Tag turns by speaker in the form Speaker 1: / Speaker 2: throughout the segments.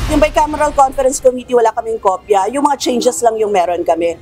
Speaker 1: Yung Bicameral Conference Committee, wala kaming kopya. Yung mga changes lang yung meron kami.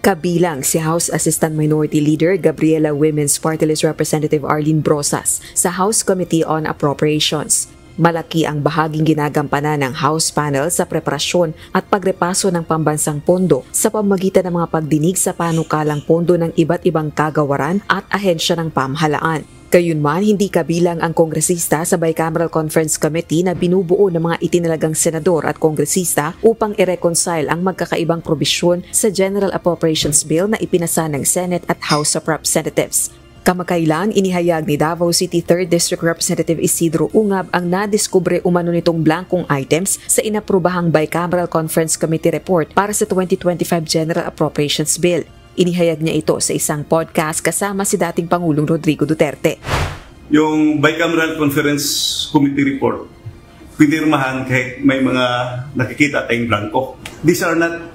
Speaker 2: Kabilang si House Assistant Minority Leader Gabriela Women's Party List Representative Arlene Brosas sa House Committee on Appropriations. Malaki ang bahaging ginagampanan ng House panel sa preparasyon at pagrepaso ng pambansang pondo sa pamamagitan ng mga pagdinig sa panukalang pondo ng iba't ibang kagawaran at ahensya ng pamahalaan. Gayunman, hindi kabilang ang kongresista sa Bicameral Conference Committee na binubuo ng mga itinalagang senador at kongresista upang i-reconcile ang magkakaibang probisyon sa General Appropriations Bill na ipinasa ng Senate at House of Representatives. Kamakailan, inihayag ni Davao City 3rd District Representative Isidro Ungab ang nadiskubre umano nitong blankong items sa inaprubahang Bicameral Conference Committee report para sa 2025 General Appropriations Bill. Inihayag niya ito sa isang podcast kasama si dating Pangulong Rodrigo Duterte.
Speaker 3: Yung Bicameral Conference Committee report, pinirmahan kahit may mga nakikita tayong blanco. These are not,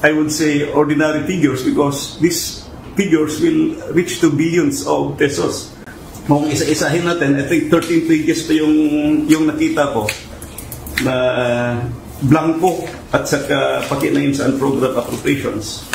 Speaker 3: I would say, ordinary figures because these figures will reach to billions of pesos. Kung isa-isahin natin, I think 13 pages pa yung nakita ko na blanco at saka pati na yun sa unprogrammed appropriations.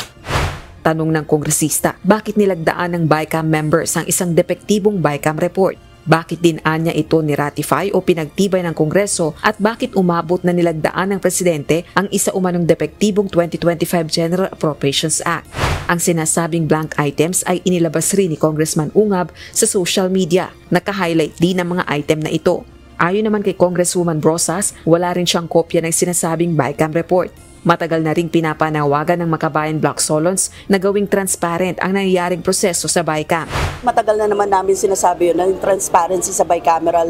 Speaker 2: Tanong ng kongresista, bakit nilagdaan ng BICAM members ang isang depektibong BICAM report? Bakit din anya ito ni-ratify o pinagtibay ng Kongreso at bakit umabot na nilagdaan ng Presidente ang isa umanong depektibong 2025 General Appropriations Act? Ang sinasabing blank items ay inilabas rin ni Congressman Ungab sa social media. Naka-highlight din ang mga item na ito. Ayon naman kay Congresswoman Brosas, wala rin siyang kopya ng sinasabing BICAM report. Matagal na ring pinapanawagan ng Makabayan Black Solons na gawing transparent ang nangyayaring proseso sa BICAM.
Speaker 1: Matagal na naman namin sinasabi yun, ng transparency sa Bicameral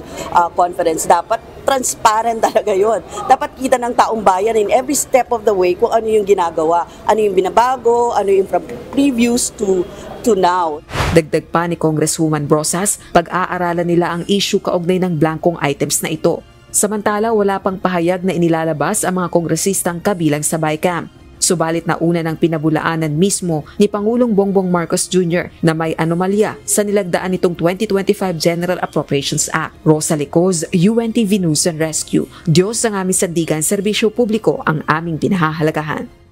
Speaker 1: Conference. Dapat transparent talaga yun. Dapat kita ng taong bayan in every step of the way kung ano yung ginagawa, ano yung binabago, ano yung from previews to now.
Speaker 2: Dagdag pa ni Congresswoman Brosas, pag-aaralan nila ang issue kaugnay ng blankong items na ito. Samantala, wala pang pahayag na inilalabas ang mga kongresistang kabilang sa BICAM. Subalit na una ng pinabulaanan mismo ni Pangulong Bongbong Marcos Jr. na may anomalya sa nilagdaan nitong 2025 General Appropriations Act. Rosa Licoz, UNTV News and Rescue. Diyos ang aming sandigan, serbisyo publiko ang aming pinahahalagahan.